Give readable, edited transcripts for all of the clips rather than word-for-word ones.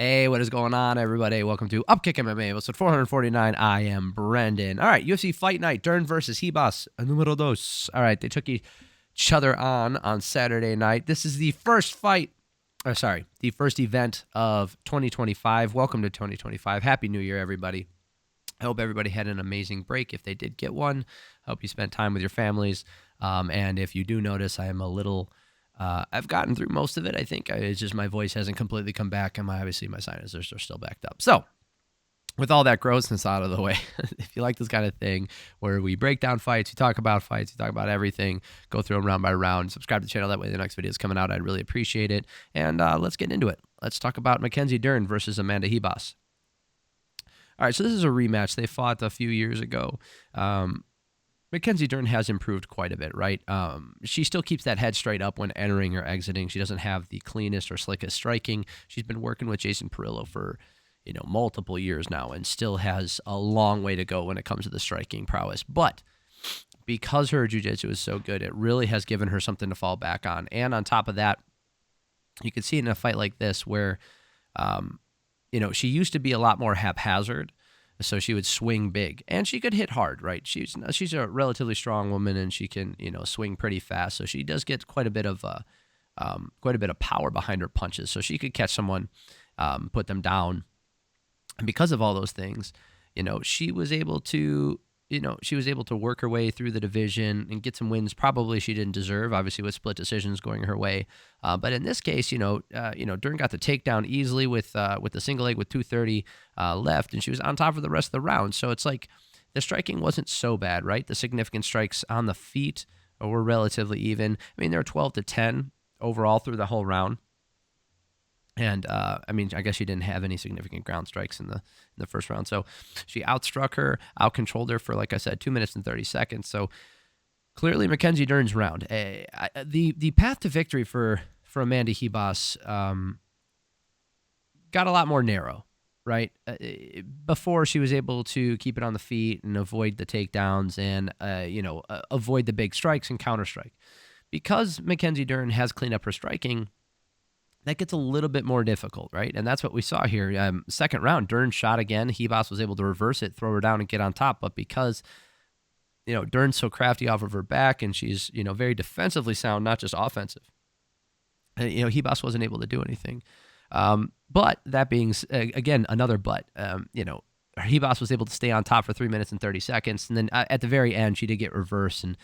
Hey, what is going on, everybody? Welcome to Upkick MMA, episode 449. I am Brendan. All right, UFC Fight Night, Dern versus Ribas, numero dos. All right, they took each other on Saturday night. This is the first the first event of 2025. Welcome to 2025. Happy New Year, everybody. I hope everybody had an amazing break. If they did get one, I hope you spent time with your families. And if you do notice, I am a little... I've gotten through most of it, I think. It's just my voice hasn't completely come back, and obviously my sinuses are still backed up. So, with all that grossness out of the way, if you like this kind of thing where we break down fights, we talk about everything, go through them round by round, subscribe to the channel. That way the next video is coming out. I'd really appreciate it. And let's get into it. Let's talk about Mackenzie Dern versus Amanda Ribas. All right, so this is a rematch. They fought a few years ago. Mackenzie Dern has improved quite a bit, right? She still keeps that head straight up when entering or exiting. She doesn't have the cleanest or slickest striking. She's been working with Jason Parillo for, multiple years now and still has a long way to go when it comes to the striking prowess. But because her jiu-jitsu is so good, it really has given her something to fall back on. And on top of that, you can see in a fight like this where, she used to be a lot more haphazard. So she would swing big, and she could hit hard, right? She's a relatively strong woman, and she can swing pretty fast. So she does get quite a bit of power behind her punches. So she could catch someone, put them down, and because of all those things, she was able to work her way through the division and get some wins. Probably she didn't deserve, obviously with split decisions going her way. But in this case, Dern got the takedown easily with the single leg with 2:30 left, and she was on top for the rest of the round. So it's like the striking wasn't so bad, right? The significant strikes on the feet were relatively even. I mean, they were 12-10 overall through the whole round. And, I guess she didn't have any significant ground strikes in the first round. So she outstruck her, outcontrolled her for, like I said, 2 minutes and 30 seconds. So clearly Mackenzie Dern's round. The path to victory for Amanda Ribas got a lot more narrow, right? Before she was able to keep it on the feet and avoid the takedowns and, avoid the big strikes and counter-strike. Because Mackenzie Dern has cleaned up her striking, that gets a little bit more difficult, right? And that's what we saw here. Second round, Dern shot again. Ribas was able to reverse it, throw her down, and get on top. But because, Dern's so crafty off of her back, and she's, very defensively sound, not just offensive, Ribas wasn't able to do anything. But that being, again, another but, Ribas was able to stay on top for 3 minutes and 30 seconds. And then at the very end, she did get reversed, and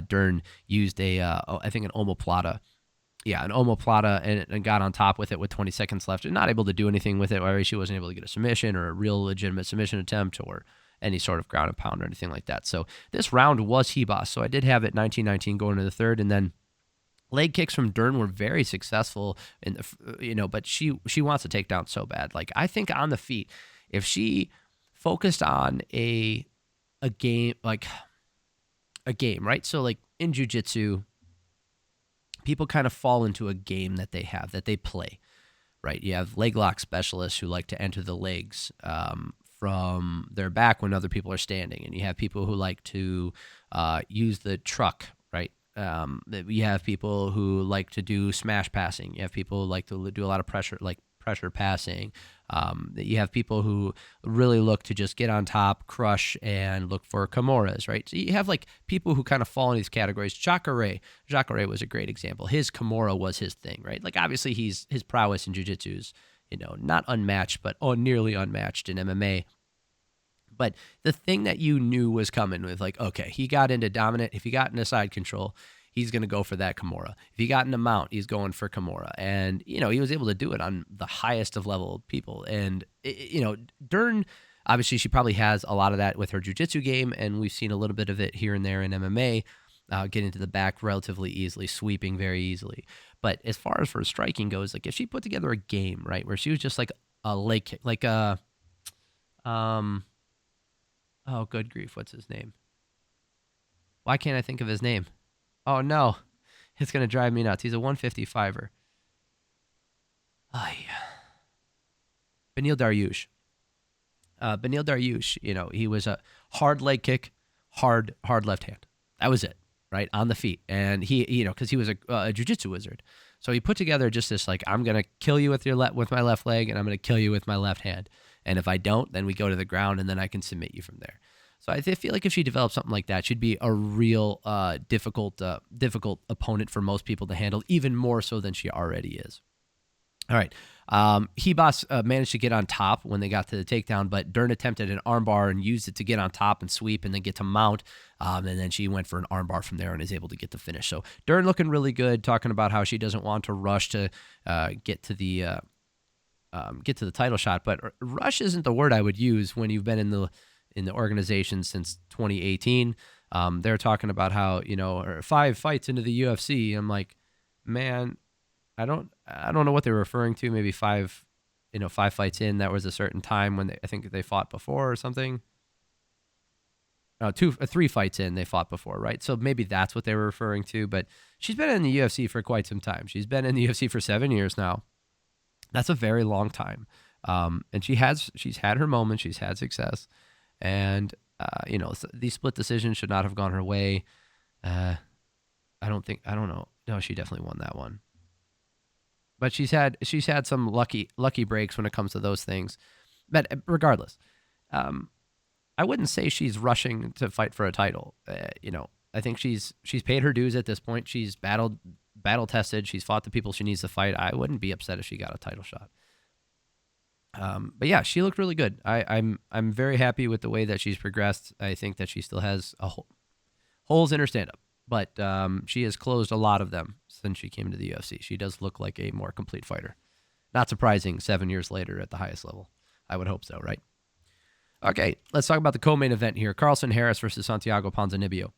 Dern used an omoplata. Yeah, an omoplata and got on top with it with 20 seconds left and not able to do anything with it. Or she wasn't able to get a submission or a real legitimate submission attempt or any sort of ground and pound or anything like that. So this round was Ribas. So I did have it 19-19 going into the third. And then leg kicks from Dern were very successful, but she wants to take down so bad. Like, I think on the feet, if she focused on a game, right? So like in jiu-jitsu, people kind of fall into a game that they play, right? You have leg lock specialists who like to enter the legs from their back when other people are standing. And you have people who like to use the truck, right? You have people who like to do smash passing. You have people who like to do a lot of pressure passing. You have people who really look to just get on top, crush, and look for Kimuras, right? So you have like people who kind of fall in these categories. Jacare was a great example. His Kimura was his thing, right? Like, obviously his prowess in jiu-jitsu is, not unmatched, but nearly unmatched in MMA. But the thing that you knew was coming with, like, okay, he got into dominant. If he got into side control, he's going to go for that Kimura. If he got into mount, he's going for Kimura. And, he was able to do it on the highest of level people. And, Dern, obviously she probably has a lot of that with her jiu-jitsu game, and we've seen a little bit of it here and there in MMA, getting to the back relatively easily, sweeping very easily. But as far as her striking goes, like, if she put together a game, right, where she was just like a leg kick, like a, oh, good grief, what's his name? Why can't I think of his name? Oh, no. It's going to drive me nuts. He's a 155er. Beneil Dariush. Beneil Dariush, he was a hard leg kick, hard left hand. That was it, right, on the feet. And he, because he was a jiu-jitsu wizard. So he put together just this, like, I'm going to kill you with with my left leg, and I'm going to kill you with my left hand. And if I don't, then we go to the ground, and then I can submit you from there. So I feel like if she developed something like that, she'd be a real difficult opponent for most people to handle, even more so than she already is. All right. Ribas managed to get on top when they got to the takedown, but Dern attempted an armbar and used it to get on top and sweep and then get to mount. And then she went for an armbar from there and is able to get the finish. So Dern looking really good, talking about how she doesn't want to rush to get to the title shot. But rush isn't the word I would use when you've been in the organization since 2018. They're talking about how, 5 fights into the UFC. I'm like, man, I don't know what they're referring to. Maybe 5 fights in. That was a certain time when I think they fought before or something. 3 fights in, they fought before, right? So maybe that's what they were referring to. But she's been in the UFC for quite some time. She's been in the UFC for 7 years now. That's a very long time. And she's had her moments. She's had success. And, these split decisions should not have gone her way. I don't know. No, she definitely won that one. But she's had some lucky breaks when it comes to those things. But regardless, I wouldn't say she's rushing to fight for a title. I think she's paid her dues at this point. She's battle tested. She's fought the people she needs to fight. I wouldn't be upset if she got a title shot. But yeah, she looked really good. I'm very happy with the way that she's progressed. I think that she still has holes in her stand-up, but she has closed a lot of them since she came to the UFC. She does look like a more complete fighter. Not surprising 7 years later at the highest level. I would hope so, right? Okay, let's talk about the co-main event here. Carlston Harris versus Santiago Ponzinibbio.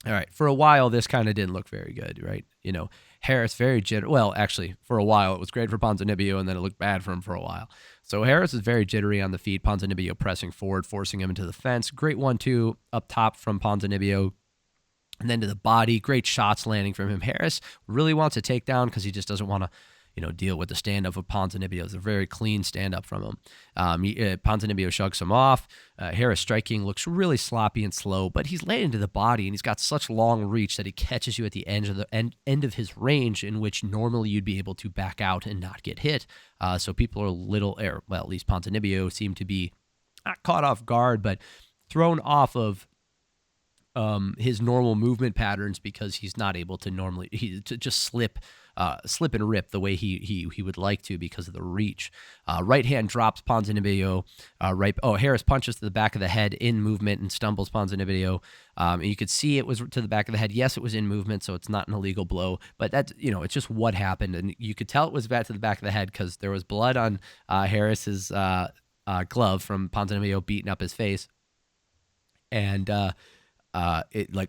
All right, for a while, this kind of didn't look very good, right? Harris very jittery. Well, actually, for a while, it was great for Ponzinibbio, and then it looked bad for him for a while. So Harris is very jittery on the feet. Ponzinibbio pressing forward, forcing him into the fence. Great 1-2 up top from Ponzinibbio. And then to the body, great shots landing from him. Harris really wants a takedown because he just doesn't want to, deal with the stand-up of Ponzinibbio. It's a very clean stand-up from him. Ponzinibbio shrugs him off. Harris striking looks really sloppy and slow, but he's landing to the body, and he's got such long reach that he catches you at the end of his range, in which normally you'd be able to back out and not get hit. So people are at least Ponzinibbio seemed to be not caught off guard, but thrown off of his normal movement patterns because he's not able to just slip and rip the way he would like to because of the reach. Right hand drops Ponzinibbio. Harris punches to the back of the head in movement and stumbles Ponzinibbio. And you could see it was to the back of the head. Yes, it was in movement, so it's not an illegal blow, but that's, it's just what happened. And you could tell it was back to the back of the head because there was blood on Harris's glove from Ponzinibbio beating up his face. And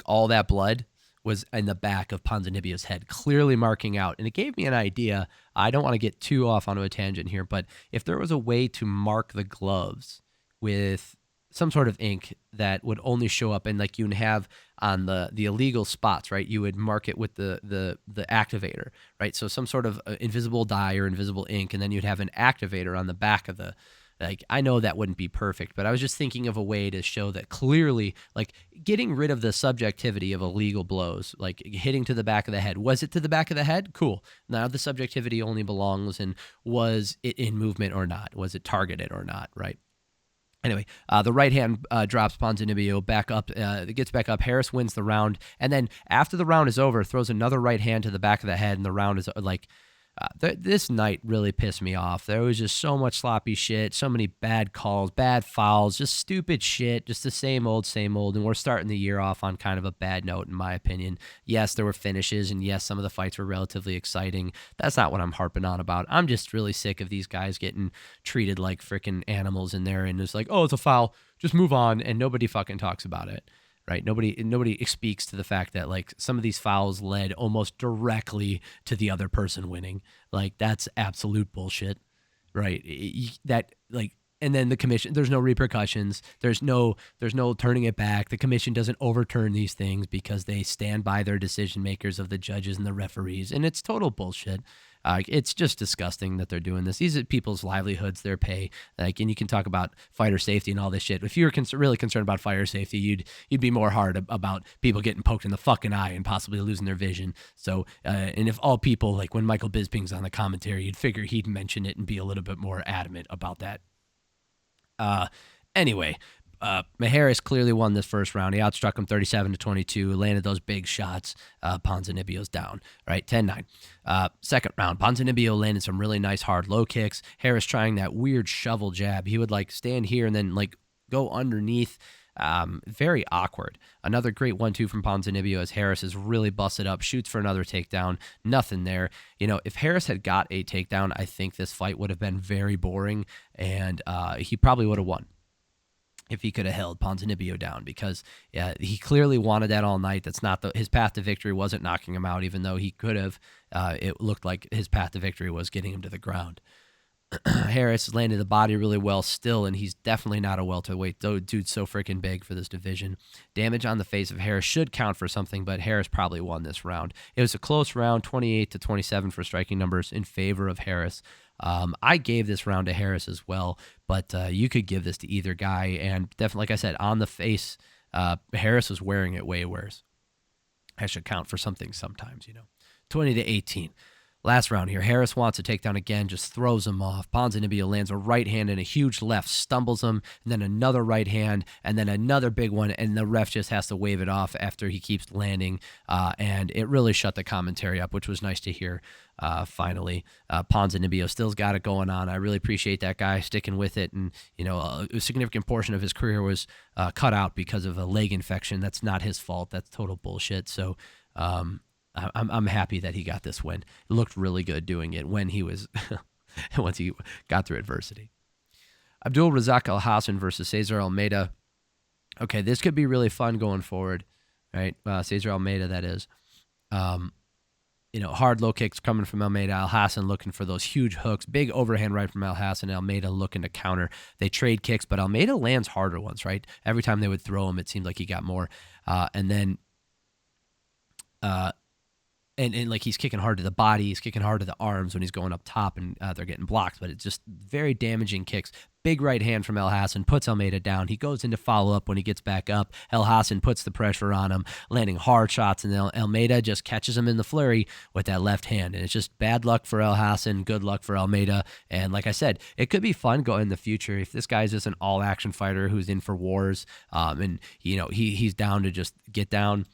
all that blood was in the back of Ponzinibbio's head, clearly marking out. And it gave me an idea. I don't want to get too off onto a tangent here, but if there was a way to mark the gloves with some sort of ink that would only show up and like you'd have on the illegal spots, right? You would mark it with the activator, right? So some sort of invisible dye or invisible ink, and then you'd have an activator on the back of I know that wouldn't be perfect, but I was just thinking of a way to show that clearly, getting rid of the subjectivity of illegal blows, like hitting to the back of the head. Was it to the back of the head? Cool. Now the subjectivity only belongs in, was it in movement or not? Was it targeted or not, right? Anyway, the right hand drops Ponzinibbio back up, gets back up. Harris wins the round, and then after the round is over, throws another right hand to the back of the head, and the round is this night really pissed me off. There was just so much sloppy shit, so many bad calls, bad fouls, just stupid shit, just the same old, and we're starting the year off on kind of a bad note, in my opinion. Yes, there were finishes, and yes, some of the fights were relatively exciting. That's not what I'm harping on about. I'm just really sick of these guys getting treated like freaking animals in there, and it's like, oh, it's a foul, just move on, and nobody fucking talks about it. Right, nobody speaks to the fact that some of these fouls led almost directly to the other person winning. That's absolute bullshit, right? And then the commission, there's no repercussions. There's no turning it back. The commission doesn't overturn these things because they stand by their decision makers of the judges and the referees, and it's total bullshit. It's just disgusting that they're doing this. These are people's livelihoods, their pay. And you can talk about fighter safety and all this shit. If you were really concerned about fire safety, you'd be more hard about people getting poked in the fucking eye and possibly losing their vision. So, and if all people, like when Michael Bisping's on the commentary, you'd figure he'd mention it and be a little bit more adamant about that. Anyway, Harris clearly won this first round. He outstruck him 37-22, landed those big shots. Ponzinibbio's down, right? 10-9. Second round, Ponzinibbio landed some really nice hard low kicks. Harris trying that weird shovel jab. He would stand here and then go underneath. Very awkward. Another great 1-2 from Ponzinibbio as Harris is really busted up, shoots for another takedown. Nothing there. If Harris had got a takedown, I think this fight would have been very boring, and he probably would have won if he could have held Ponzinibbio down, because he clearly wanted that all night. That's not his path to victory wasn't knocking him out, even though he could have. It looked like his path to victory was getting him to the ground. Harris landed the body really well still, and he's definitely not a welterweight. Dude's so freaking big for this division. Damage on the face of Harris should count for something, but Harris probably won this round. It was a close round, 28-27 for striking numbers in favor of Harris. I gave this round to Harris as well, but you could give this to either guy, and definitely, like I said, on the face, Harris was wearing it way worse. That should count for something sometimes, 20-18. Last round here, Harris wants a takedown again, just throws him off. Ponzinibbio lands a right hand and a huge left, stumbles him, and then another right hand, and then another big one, and the ref just has to wave it off after he keeps landing, and it really shut the commentary up, which was nice to hear. Finally, Ponzinibbio still's got it going on. I really appreciate that guy sticking with it, and a significant portion of his career was cut out because of a leg infection. That's not his fault. That's total bullshit. So, I'm happy that he got this win. It looked really good doing it when he was once he got through adversity. Abdul, Razak, Alhassan versus Cesar, Almeida. Okay, this could be really fun going forward, right? Cesar Almeida, that is. Hard low kicks coming from Almeida. Alhassan looking for those huge hooks. Big overhand right from Alhassan. Almeida looking to counter. They trade kicks, but Almeida lands harder ones, right? Every time they would throw him, it seemed like he got more. And then he's kicking hard to the body, he's kicking hard to the arms when he's going up top, and they're getting blocked, but it's just very damaging kicks. Big right hand from Alhassan puts Almeida down. He goes into follow-up when he gets back up. Alhassan puts the pressure on him, landing hard shots, and then Almeida just catches him in the flurry with that left hand, and it's just bad luck for Alhassan, good luck for Almeida, and like I said, it could be fun going in the future if this guy's just an all-action fighter who's in for wars, and he's down to just get down.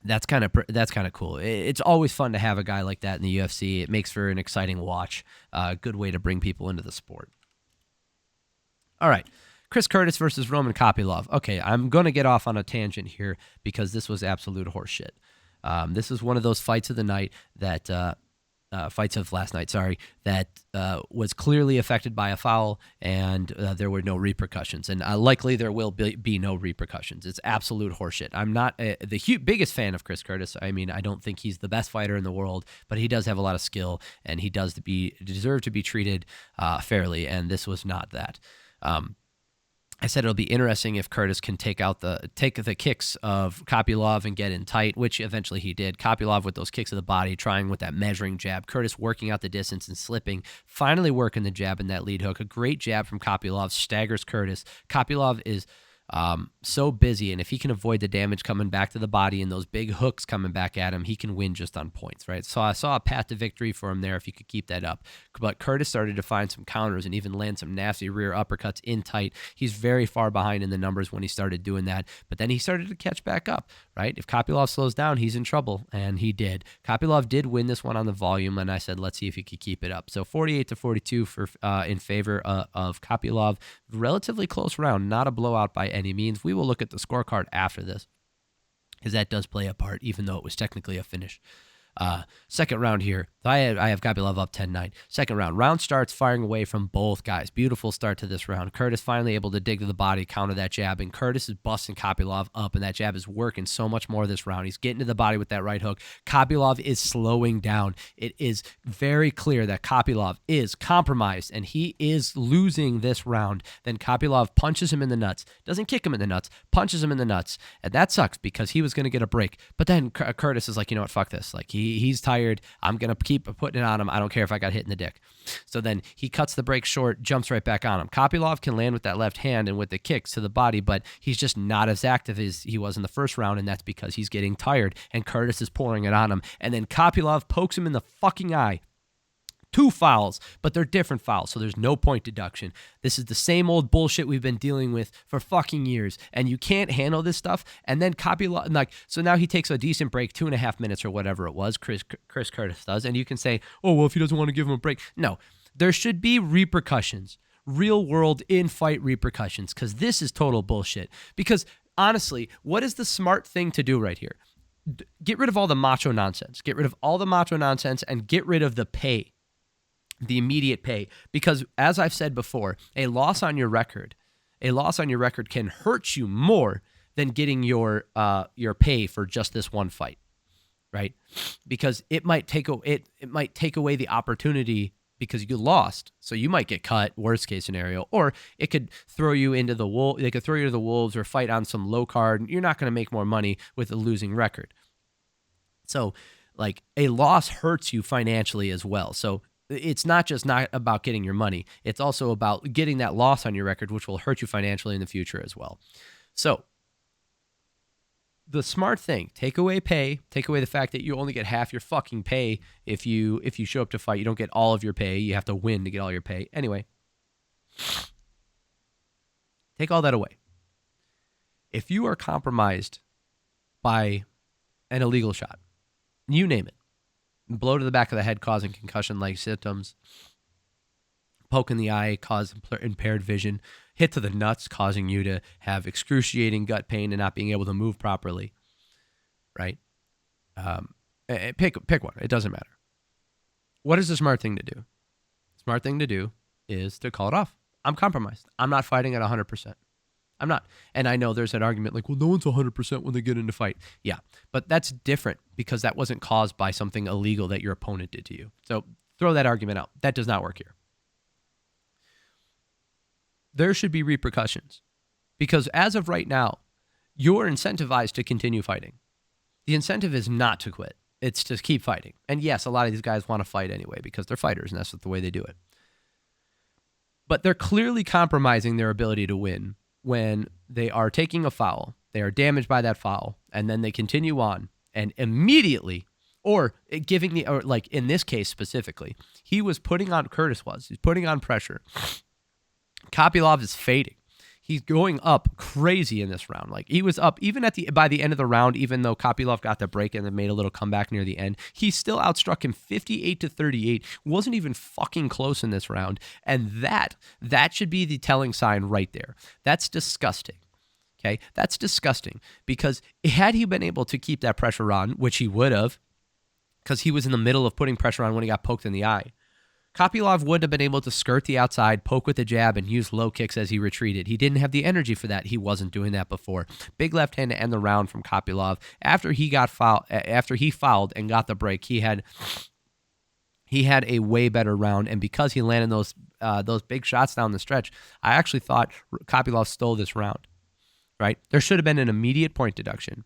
That's kind of cool. It's always fun to have a guy like that in the UFC. It makes for an exciting watch. Good way to bring people into the sport. All right, Chris Curtis versus Roman Kopylov. Okay, I'm going to get off on a tangent here because this was absolute horseshit. This is one of those fights of the night that fights of last night, that was clearly affected by a foul, and there were no repercussions. And likely there will be no repercussions. It's absolute horseshit. I'm not the biggest fan of Chris Curtis. I mean, I don't think he's the best fighter in the world, but he does have a lot of skill, and he does deserve to be treated fairly, and this was not that. I said it'll be interesting if Curtis can take the kicks of Kopylov and get in tight, which eventually he did. Kopylov with those kicks of the body, trying with that measuring jab. Curtis working out the distance and slipping, finally working the jab in that lead hook. A great jab from Kopylov, staggers Curtis. Kopylov is so busy, and if he can avoid the damage coming back to the body and those big hooks coming back at him, he can win just on points, right? So I saw a path to victory for him there if he could keep that up. But Curtis started to find some counters and even land some nasty rear uppercuts in tight. He's very far behind in the numbers when he started doing that, but then he started to catch back up, right? If Kopylov slows down, he's in trouble, and he did. Kopylov did win this one on the volume, and I said, let's see if he could keep it up. So 48-42 for in favor of Kopylov. Relatively close round, not a blowout by any means. We will look at the scorecard after this, because that does play a part, even though it was technically a finish. Second round here, I have Kopylov up 10-9. Second round starts firing away from both guys. Beautiful start to this round. Curtis finally able to dig to the body, counter that jab, and Curtis is busting Kopylov up, and that jab is working so much more this round. He's getting to the body with that right hook. Kopylov is slowing down. It is very clear that Kopylov is compromised, and he is losing this round. Then Kopylov punches him in the nuts. Doesn't kick him in the nuts, punches him in the nuts, and that sucks because he was going to get a break. But then Curtis is like, you know what, fuck this. Like, he He's tired. I'm going to keep putting it on him. I don't care if I got hit in the dick. So then he cuts the break short, jumps right back on him. Kopylov can land with that left hand and with the kicks to the body, but he's just not as active as he was in the first round, and that's because he's getting tired, and Curtis is pouring it on him. And then Kopylov pokes him in the fucking eye. 2 fouls, but they're different fouls, so there's no point deduction. This is the same old bullshit we've been dealing with for fucking years, and you can't handle this stuff. And then Kopylov, like, so now he takes a decent break, 2.5 minutes or whatever it was, Chris Curtis does, and you can say, oh, well, if he doesn't want to give him a break. No, there should be repercussions, real world in-fight repercussions, because this is total bullshit. Because honestly, what is the smart thing to do right here? Get rid of all the macho nonsense. Get rid of all the macho nonsense and get rid of the pay. The immediate pay, because as I've said before, a loss on your record can hurt you more than getting your pay for just this one fight, right? Because it might take away the opportunity because you lost, so you might get cut, worst case scenario, or it could throw you into the wolves. They could throw you to the wolves or fight on some low card. You're not going to make more money with a losing record. So, like, a loss hurts you financially as well. So it's not just not about getting your money. It's also about getting that loss on your record, which will hurt you financially in the future as well. So the smart thing, take away pay, take away the fact that you only get half your fucking pay if you show up to fight. You don't get all of your pay. You have to win to get all your pay. Anyway, take all that away. If you are compromised by an illegal shot, you name it, blow to the back of the head causing concussion-like symptoms, poke in the eye causing impaired vision, hit to the nuts causing you to have excruciating gut pain and not being able to move properly, right? Pick one. It doesn't matter. What is the smart thing to do? The smart thing to do is to call it off. I'm compromised. I'm not fighting at 100%. I'm not. And I know there's an argument like, well, no one's 100% when they get into fight. Yeah, but that's different because that wasn't caused by something illegal that your opponent did to you. So throw that argument out. That does not work here. There should be repercussions because as of right now, you're incentivized to continue fighting. The incentive is not to quit. It's to keep fighting. And yes, a lot of these guys want to fight anyway because they're fighters and that's the way they do it. But they're clearly compromising their ability to win when they are taking a foul, they are damaged by that foul, and then they continue on and immediately, or like in this case specifically, he's putting on pressure. Kopylov is fading. He's going up crazy in this round. Like he was up even by the end of the round, even though Kopylov got the break and then made a little comeback near the end, he still outstruck him 58-38. Wasn't even fucking close in this round. And that should be the telling sign right there. That's disgusting. Okay? That's disgusting because had he been able to keep that pressure on, which he would have, because he was in the middle of putting pressure on when he got poked in the eye, Kopylov wouldn't have been able to skirt the outside, poke with the jab, and use low kicks as he retreated. He didn't have the energy for that. He wasn't doing that before. Big left hand to end the round from Kopylov. After he fouled and got the break, he had a way better round, and because he landed those big shots down the stretch, I actually thought Kopylov stole this round. Right? There should have been an immediate point deduction.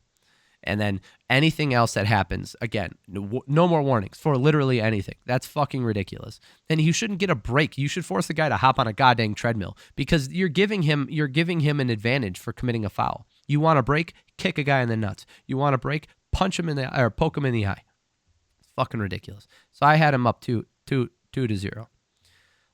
And then anything else that happens, again, no more warnings for literally anything. That's fucking ridiculous. Then you shouldn't get a break. You should force the guy to hop on a goddamn treadmill because you're giving him an advantage for committing a foul. You want a break? Kick a guy in the nuts. You want a break? Punch him in the eye or poke him in the eye. It's fucking ridiculous. So I had him up 2-0.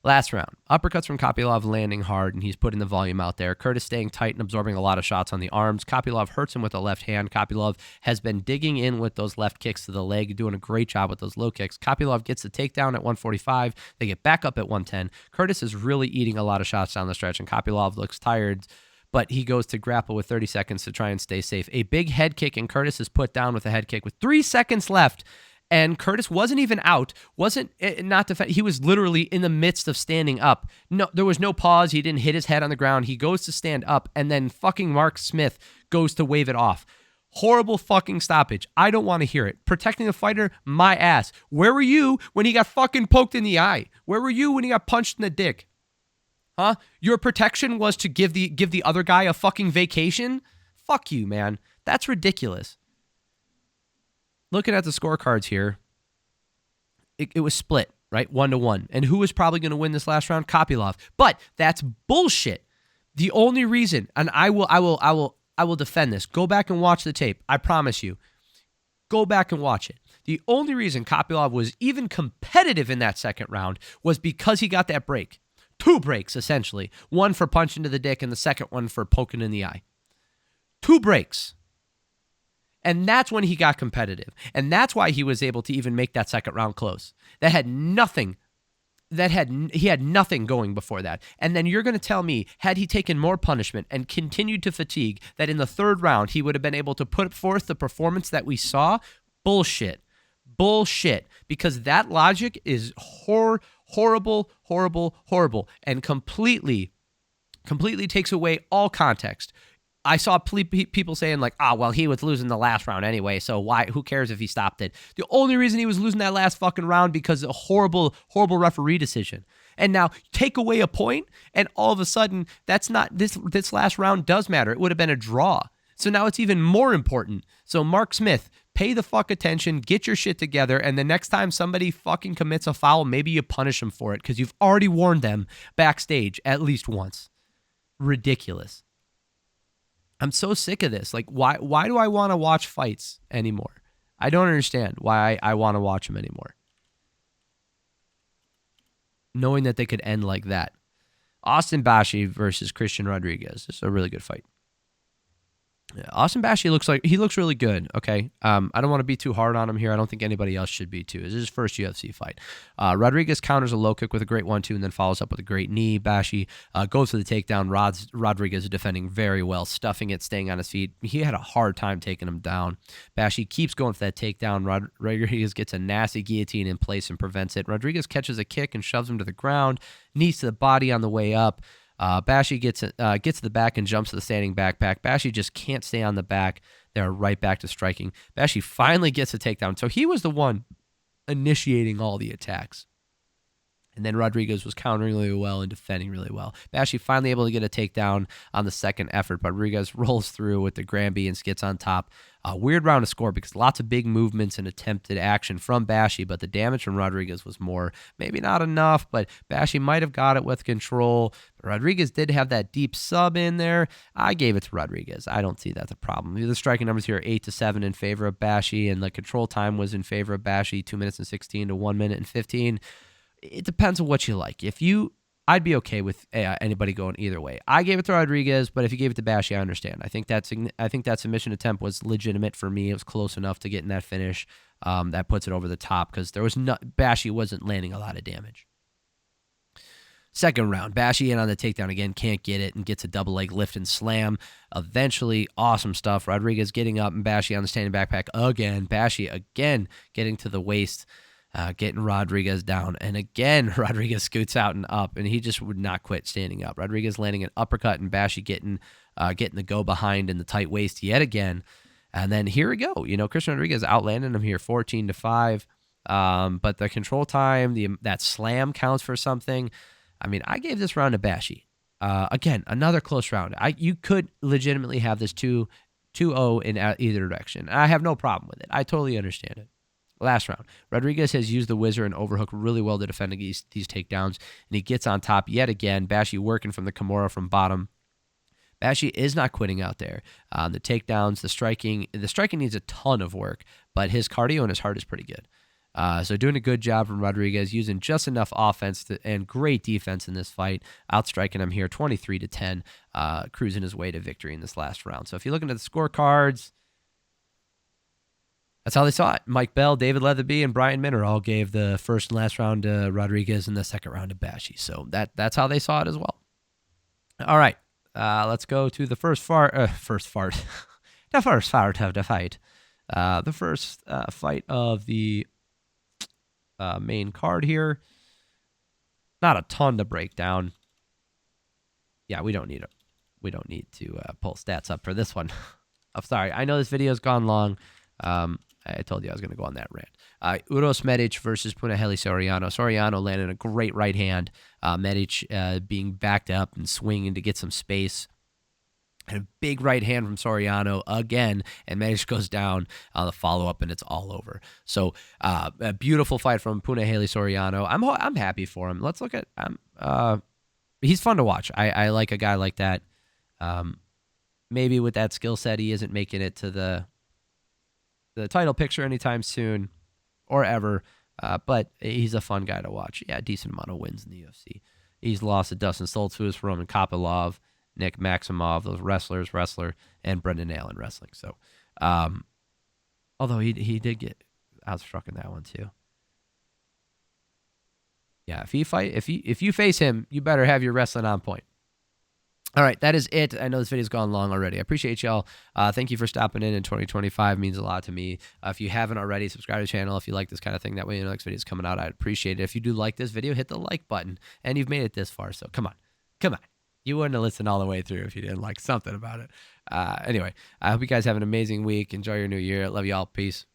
Last round, uppercuts from Kopylov landing hard, and he's putting the volume out there. Curtis staying tight and absorbing a lot of shots on the arms. Kopylov hurts him with the left hand. Kopylov has been digging in with those left kicks to the leg, doing a great job with those low kicks. Kopylov gets the takedown at 145. They get back up at 110. Curtis is really eating a lot of shots down the stretch, and Kopylov looks tired, but he goes to grapple with 30 seconds to try and stay safe. A big head kick, and Curtis is put down with a head kick with 3 seconds left. And Curtis wasn't even out, he was literally in the midst of standing up. No, there was no pause. He didn't hit his head on the ground. He goes to stand up, and then fucking Mark Smith goes to wave it off. Horrible fucking stoppage. I don't want to hear it. Protecting the fighter, my ass. Where were you when he got fucking poked in the eye? Where were you when he got punched in the dick? Huh? Your protection was to give the other guy a fucking vacation? Fuck you, man. That's ridiculous. looking at the scorecards here, it was split, right? 1-1. And who was probably going to win this last round? Kopylov. But that's bullshit. The only reason, and I will defend this. Go back and watch the tape. I promise you. Go back and watch it. The only reason Kopylov was even competitive in that second round was because he got that break. 2 breaks, essentially. One for punching to the dick and the second one for poking in the eye. 2 breaks. And that's when he got competitive. And that's why he was able to even make that second round close. He had nothing going before that. And then you're going to tell me, had he taken more punishment and continued to fatigue, that in the third round he would have been able to put forth the performance that we saw? Bullshit. Because that logic is horrible, and completely takes away all context. I saw people saying like, well, he was losing the last round anyway, so who cares if he stopped it? The only reason he was losing that last fucking round because of a horrible referee decision. And now take away a point, and all of a sudden, that's not, this last round does matter. It would have been a draw. So now it's even more important. So Mark Smith, pay the fuck attention, get your shit together, and the next time somebody fucking commits a foul, maybe you punish them for it, because you've already warned them backstage at least once. Ridiculous. I'm so sick of this. Like, why do I want to watch fights anymore? I don't understand why I want to watch them anymore. Knowing that they could end like that. Austin Bashi versus Christian Rodriguez. This is a really good fight. Yeah, Austin Bashi looks really good. Okay, I don't want to be too hard on him here. I don't think anybody else should be too. This is his first UFC fight. Rodriguez counters a low kick with a great 1-2 and then follows up with a great knee. Bashi goes for the takedown. Rodriguez is defending very well, stuffing it, staying on his feet. He had a hard time taking him down. Bashi keeps going for that takedown. Rodriguez gets a nasty guillotine in place and prevents it. Rodriguez catches a kick and shoves him to the ground. Knees to the body on the way up. Bashi gets to the back and jumps to the standing backpack. Bashi just can't stay on the back. They're right back to striking. Bashi finally gets a takedown. So he was the one initiating all the attacks. And then Rodriguez was countering really well and defending really well. Bashi finally able to get a takedown on the second effort. Rodriguez rolls through with the Granby and gets on top. A weird round to score because lots of big movements and attempted action from Bashi, but the damage from Rodriguez was more. Maybe not enough, but Bashi might have got it with control. But Rodriguez did have that deep sub in there. I gave it to Rodriguez. I don't see that's a problem. The striking numbers here are 8-7 in favor of Bashi, and the control time was in favor of Bashi, 2 minutes and 16 to 1 minute and 15. It depends on what you like. I'd be okay with anybody going either way. I gave it to Rodriguez, but if you gave it to Bashi, I understand. I think that submission attempt was legitimate for me. It was close enough to getting that finish. That puts it over the top because Bashi wasn't landing a lot of damage. Second round, Bashi in on the takedown again, can't get it, and gets a double leg lift and slam. Eventually, awesome stuff. Rodriguez getting up and Bashi on the standing backpack again. Bashi again getting to the waist. Getting Rodriguez down. And again, Rodriguez scoots out and up, and he just would not quit standing up. Rodriguez landing an uppercut, and Bashi getting the go behind in the tight waist yet again. And then here we go. Christian Rodriguez outlanding him here 14-5. But the control time, that slam counts for something. I mean, I gave this round to Bashi. Again, another close round. You could legitimately have this 2-0 in either direction. I have no problem with it. I totally understand it. Last round, Rodriguez has used the whizzer and overhook really well to defend these takedowns, and he gets on top yet again. Bashi working from the Kimura from bottom. Bashi is not quitting out there. The takedowns, the striking needs a ton of work, but his cardio and his heart is pretty good. So doing a good job from Rodriguez, using just enough offense and great defense in this fight, outstriking him here 23-10, cruising his way to victory in this last round. So if you're looking at the scorecards, that's how they saw it. Mike Bell, David Leatherby, and Brian Minner all gave the first and last round to Rodriguez and the second round to Bashi. So that's how they saw it as well. All right, let's go to the first part. The first part of the fight. The first fight of the main card here. Not a ton to break down. Yeah, we don't need to pull stats up for this one. I'm sorry. I know this video's gone long. I told you I was going to go on that rant. Uros Medic versus Punahele Soriano. Soriano landed a great right hand. Medic being backed up and swinging to get some space. And a big right hand from Soriano again, and Medic goes down on the follow-up, and it's all over. So a beautiful fight from Punahele Soriano. I'm happy for him. Let's look at he's fun to watch. I like a guy like that. Maybe with that skill set, he isn't making it to the title picture anytime soon or ever, but he's a fun guy to watch. Yeah, decent amount of wins in the UFC. He's lost to Dustin Stoltzfus, Roman Kopylov, Nick Maximov, those wrestler, and Brendan Allen wrestling. So, although he did get outstruck in that one too. Yeah, if you face him, you better have your wrestling on point. All right, that is it. I know this video's gone long already. I appreciate y'all. Thank you for stopping in 2025. It means a lot to me. If you haven't already, subscribe to the channel if you like this kind of thing. That way, the next video is coming out. I'd appreciate it. If you do like this video, hit the like button. And you've made it this far, so come on. You wouldn't have listened all the way through if you didn't like something about it. Anyway, I hope you guys have an amazing week. Enjoy your new year. Love you all. Peace.